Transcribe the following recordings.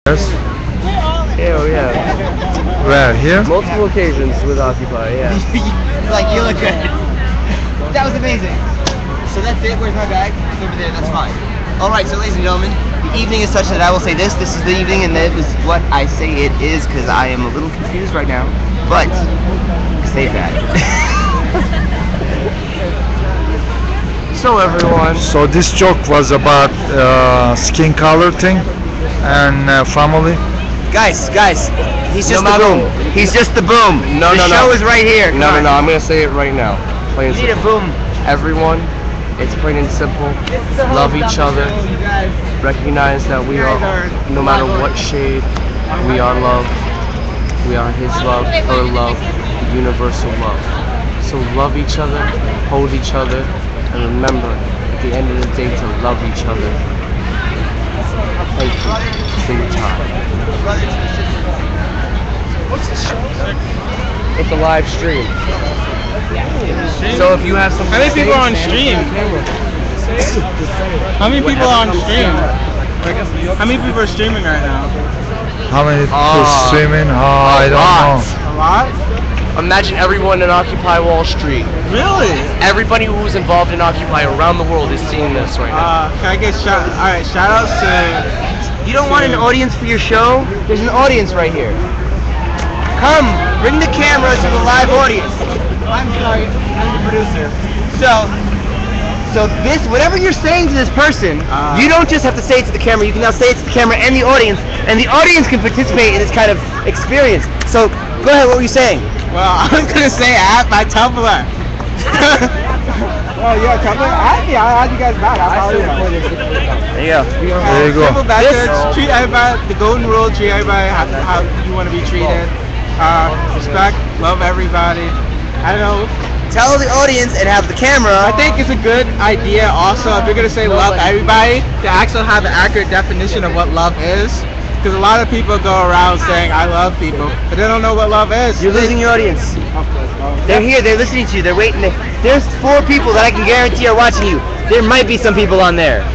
Yes. Yeah, oh yeah. Where? Here? Multiple occasions with Occupy, yeah. Like, you look good. That was amazing. So that's it. Where's my bag? It's over there. That's fine. All right. So, ladies and gentlemen, the evening is such that I will say this. This is the evening, and that is what I say it is because I am a little confused right now. But stay back. So everyone, So this joke was about skin color thing and family. guys, he's just No, the no, boom. no. He's just the boom. No, the no, show no. is right here. Come no, on. I'm gonna say it right now. Plain and You need a simple. boom. Everyone, it's plain and simple. Love each other. Recognize that we are, no matter what shade, we are love. We are His love, her love, universal love. So love each other, hold each other, and remember, at the end of the day, to love each other. Thank you for your time. It's a live stream. So if you have some, How many people are on stream? How many people are on stream? How many people are streaming right now? How many people streaming? I don't know. A lot? Imagine everyone in Occupy Wall Street. Really? Everybody who's involved in Occupy around the world is seeing this right now. Can I get alright, shout outs to You don't want an audience for your show? There's an audience right here. Come, bring the camera to the live audience. I'm sorry, I'm the producer. So this, whatever you're saying to this person, you don't just have to say it to the camera. You can now say it to the camera and the audience can participate in this kind of experience. So go ahead. What were you saying? well, I'm gonna say at my Tumblr. Oh yeah, Tumblr? I had you guys back. There you go. There you go. Simple message, treat everybody, the golden rule, treat everybody how you want to be treated. Respect, love everybody. I don't know. Tell the audience and have the camera. I think it's a good idea also, if you're going to say love everybody, to actually have an accurate definition of what love is. Because a lot of people go around saying, I love people, but they don't know what love is. You're losing your audience. They're here. They're listening to you. They're waiting. There's 4 people that I can guarantee are watching you. There might be some people on there.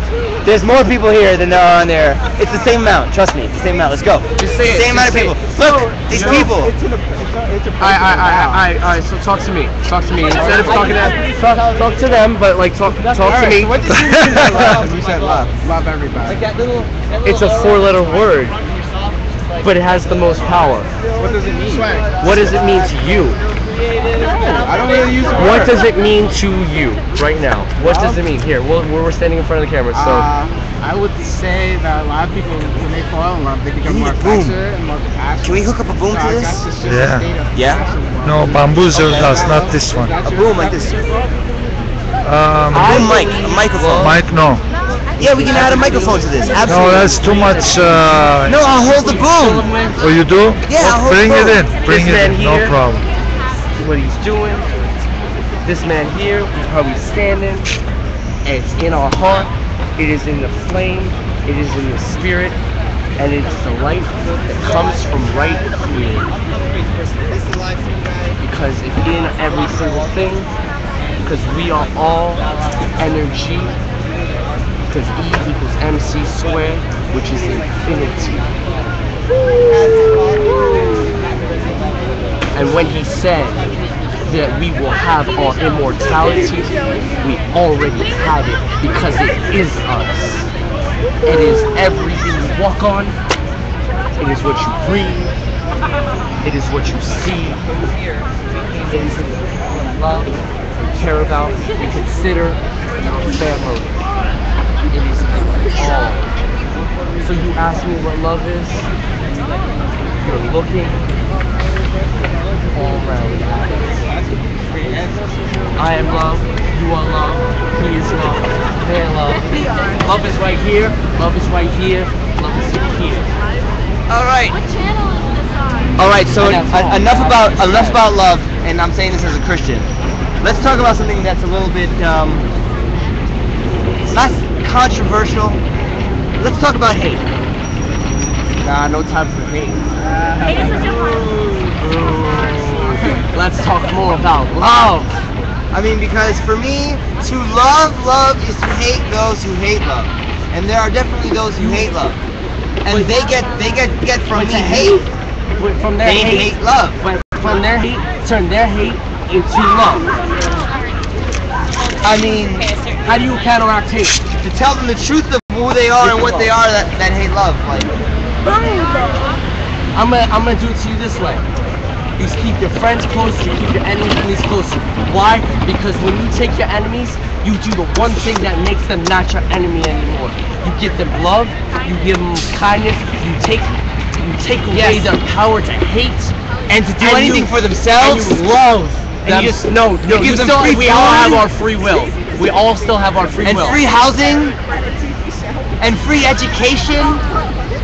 There's more people here than there are on there. It's the same amount. Trust me. It's the same amount. Let's go. Just say it. Same amount of people. Look, these people. Alright, so talk to me. Talk to me. Instead of talking to them, talk to them, but like talk to me. What did you say love? You said love. Love everybody. It's a 4-letter word, but it has the most power. What does it mean? What does it mean to you? I don't really use the word. What does it mean to you right now? What does it mean? Here, we're standing in front of the camera, so I would say that a lot of people, when they fall in love, they become more affectionate and more compassionate. Can we hook up a boom to I this? guess it's just Yeah. a state of Yeah? passion. No, bamboozle does, not this one. A boom like this. A boom mic. A microphone. Mike, no. Yeah, we can add a microphone to this. No, Absolutely. that's too much. No, I'll hold the boom. Oh, you do? Yeah, I'll hold Bring the it boom. in. Bring This it man in. No here. problem. what he's doing. This man here, how he's standing. It's in our heart. It is in the flame. It is in the spirit. And it's the light that comes from right here. Because it's in every single thing. Because we are all energy. Because E equals MC squared, which is infinity. And when he said that we will have our immortality, we already had it because it is us. It is everything you walk on. It is what you breathe. It is what you see. It is what you love, you care about, you consider your family. It is all. So you ask me what love is? You're looking all around. I am love, you are love, he is love, they are love. Love is right here, love is right here, love is here. Alright. What channel is this on? Alright, so enough about love, and I'm saying this as a Christian. Let's talk about something that's a little bit not controversial. Let's talk about hate. Nah, no time for hate. Hate is a different. Let's talk more about love. I mean, because for me, to love is to hate those who hate love. And there are definitely those who hate love. and they get from to hate. From their They hate, hate love. but from their hate, turn their hate into love. I mean, How do you counteract hate? to tell them the truth of who they are and what they are that hate love. Like, I'm gonna do it to you this way. You keep your friends close, you keep your enemies closer. Why? Because when you take your enemies, you do the one thing that makes them not your enemy anymore. You give them love, you give them kindness, you take away Yes. their power to hate and to do And anything you- for themselves. and you love And them. you just- no, you give them still, free we all have food. our free will. We all still have our free And will. free housing and free education,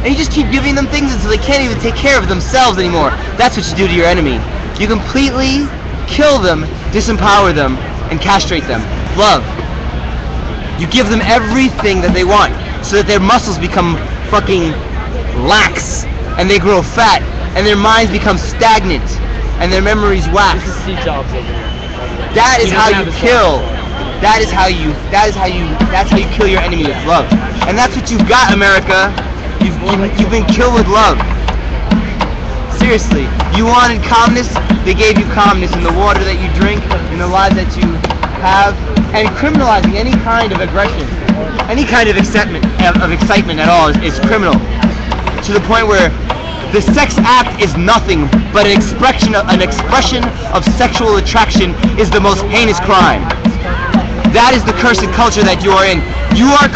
and you just keep giving them things until they can't even take care of themselves anymore. That's what you do to your enemy. You completely kill them, disempower them, and castrate them. Love. You give them everything that they want so that their muscles become fucking lax and they grow fat and their minds become stagnant and their memories wax. This is Steve Jobs over here. That is He how doesn't you have his kill. That's how you kill your enemy with love. And that's what you've got, America. You've been killed with love. Seriously, you wanted calmness, they gave you calmness in the water that you drink, in the lives that you have, and criminalizing any kind of aggression, any kind of excitement at all is criminal. To the point where the sex act is nothing but an expression of sexual attraction is the most heinous crime. That is the cursed culture that you are in. You are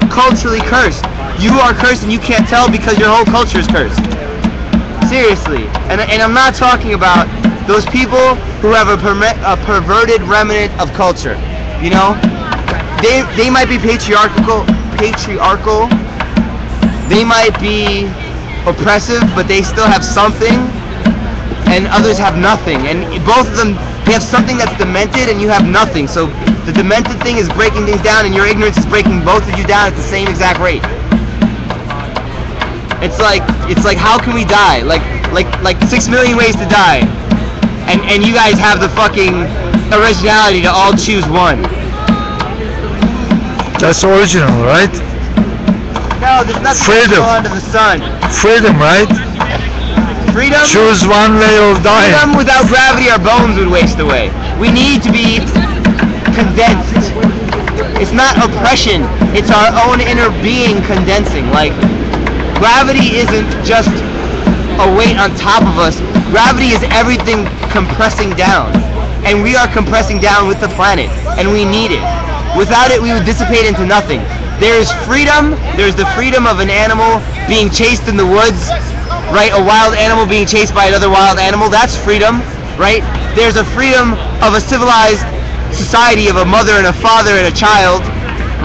culturally cursed. You are cursed and you can't tell because your whole culture is cursed. Seriously. And I'm not talking about those people who have a perverted remnant of culture. You know? They might be patriarchal. They might be oppressive, but they still have something, and others have nothing. And both of them, they have something that's demented, and you have nothing. So the demented thing is breaking things down, and your ignorance is breaking both of you down at the same exact rate. It's like how can we die? Like 6 million ways to die, and you guys have the fucking originality to all choose one. That's original, right? No, there's nothing Freedom. under the sun. Freedom, right? Freedom. Choose one way or die. Freedom without gravity, our bones would waste away. We need to be condensed. It's not oppression. It's our own inner being condensing. Like, gravity isn't just a weight on top of us. Gravity is everything compressing down. And we are compressing down with the planet. And we need it. Without it, we would dissipate into nothing. There's freedom. There's the freedom of an animal being chased in the woods, right? A wild animal being chased by another wild animal. That's freedom, right? There's a freedom of a civilized society of a mother and a father and a child,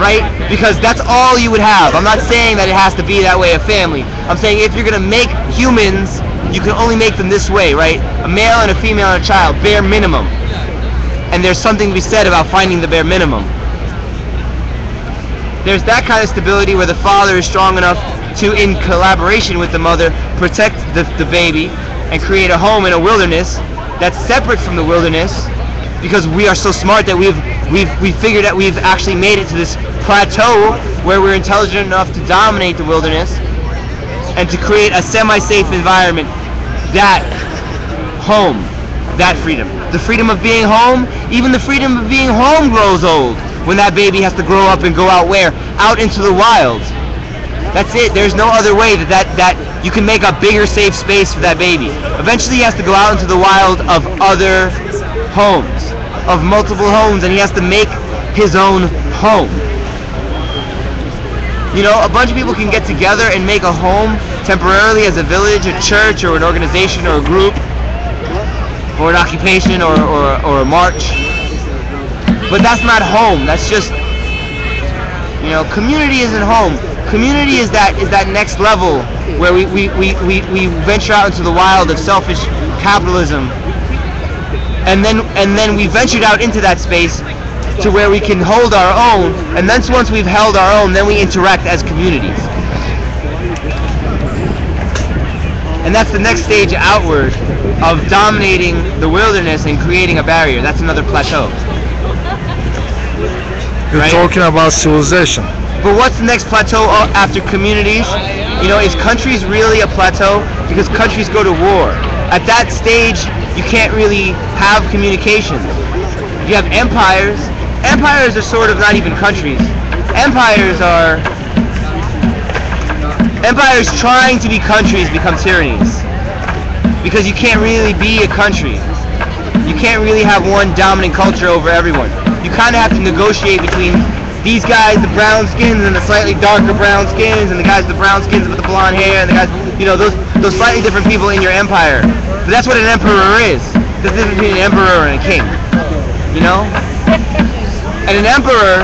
right? Because that's all you would have. I'm not saying that it has to be that way, a family. I'm saying if you're going to make humans, you can only make them this way, right? A male and a female and a child, bare minimum. And there's something to be said about finding the bare minimum. There's that kind of stability where the father is strong enough to, in collaboration with the mother, protect the baby and create a home in a wilderness that's separate from the wilderness, because we are so smart that we've figured out we've actually made it to this plateau where we're intelligent enough to dominate the wilderness and to create a semi-safe environment. That home, that freedom, the freedom of being home, even the freedom of being home grows old when that baby has to grow up and go out where? Out into the wild. That's it. There's no other way that you can make a bigger safe space for that baby. Eventually he has to go out into the wild of other homes, of multiple homes, and he has to make his own home. You know, a bunch of people can get together and make a home temporarily as a village, a church, or an organization, or a group, or an occupation, or a march. But that's not home. That's just, you know, community isn't home. Community is that next level where we venture out into the wild of selfish capitalism, and then we ventured out into that space to where we can hold our own, and then once we've held our own, then we interact as communities. And that's the next stage outward of dominating the wilderness and creating a barrier. That's another plateau. You're Right. talking about civilization. But what's the next plateau after communities? You know, is countries really a plateau? Because countries go to war. At that stage, you can't really have communication. You have empires. Empires are sort of not even countries. Empires trying to be countries become tyrannies. Because you can't really be a country. You can't really have one dominant culture over everyone. You kind of have to negotiate between these guys, the brown skins, and the slightly darker brown skins, and the guys with the brown skins with the blonde hair, and the guys, you know, those slightly different people in your empire. But that's what an emperor is. There's the difference between an emperor and a king. You know? And an emperor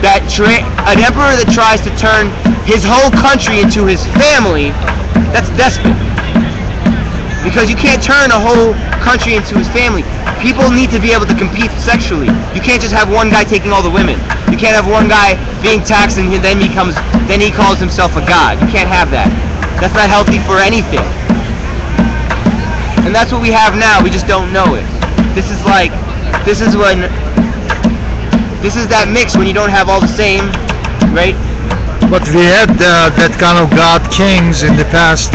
that tries to turn his whole country into his family, that's despot. Because you can't turn a whole country into his family. People need to be able to compete sexually. You can't just have one guy taking all the women. You can't have one guy being taxed and then he calls himself a god. You can't have that. That's not healthy for anything. And that's what we have now. We just don't know it. This is that mix when you don't have all the same, right? But we had that kind of god kings in the past.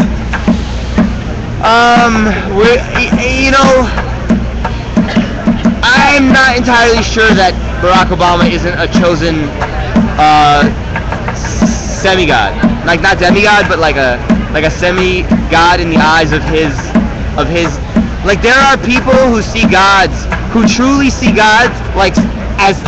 I'm not entirely sure that Barack Obama isn't a chosen semi-god. Like not demigod, but like a semi-god in the eyes of his. Like there are people who see gods, who truly see gods like as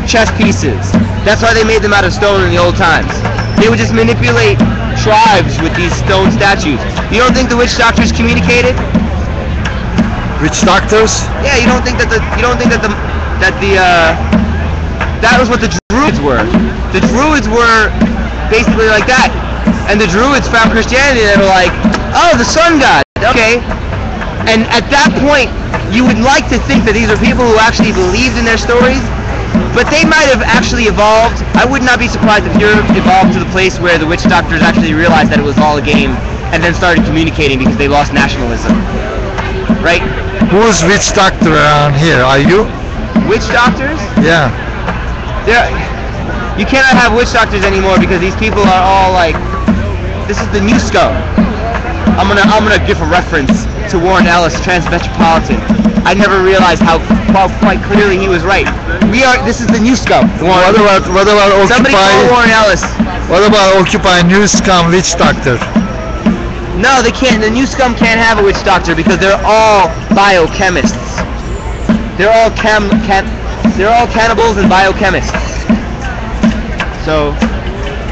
chess pieces. That's why they made them out of stone in the old times. They would just manipulate tribes with these stone statues. You don't think the witch doctors communicated? Witch doctors? Yeah, that was what the Druids were. The Druids were basically like that. And the Druids found Christianity and they were like, oh, the sun god, okay. And at that point, you would like to think that these are people who actually believed in their stories, but they might have actually evolved. I would not be surprised if Europe evolved to the place where the witch doctors actually realized that it was all a game and then started communicating because they lost nationalism. Right? Who's witch doctor around here? Are you? Witch doctors? Yeah. You cannot have witch doctors anymore because these people are all like, this is the new scum. I'm gonna give a reference to Warren Ellis, Transmetropolitan. I never realized how quite clearly he was right. This is the new scum. What about Somebody call Warren Ellis. What about Occupy New Scum witch doctor? No, they can't. The new scum can't have a witch doctor because they're all biochemists. They're all cannibals and biochemists. So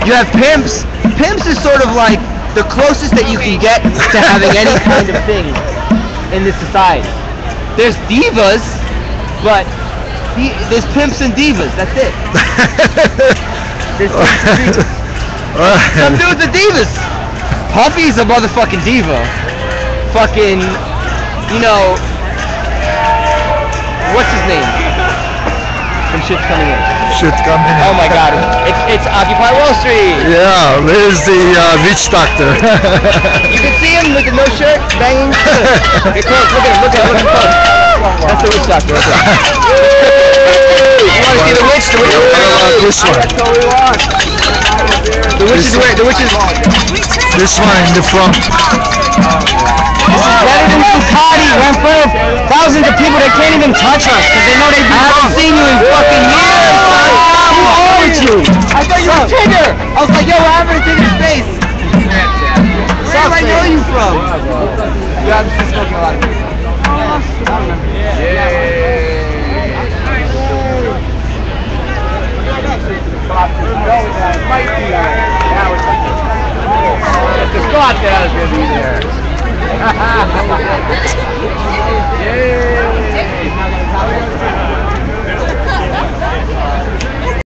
you have pimps. Pimps is sort of like the closest that you can get to having any kind of thing in this society. There's divas, but there's pimps and divas. That's it. Some dudes are divas. Puffy's a motherfucking diva. Fucking, you know, what's his name? Some shit's coming in. Shit coming in. Oh my god, it's Occupy Wall Street. Yeah, where's the witch doctor? You can see him with the no shirt, banging. Get close, look at him close. That's the witch doctor. You want to see the witch? The witch is wearing This one. That's what we want. The witch is wearing, This one in the front. better than Ducati, Renfro. Thousands of people that can't even touch us because they know they do. I haven't seen you in fucking years. Who owns you? I thought you were Tigger. I was like, yo, what happened to Tigger's face? Where do I know you from? You haven't been smoking a lot of people. Just go out there, I was gonna be there. Yay!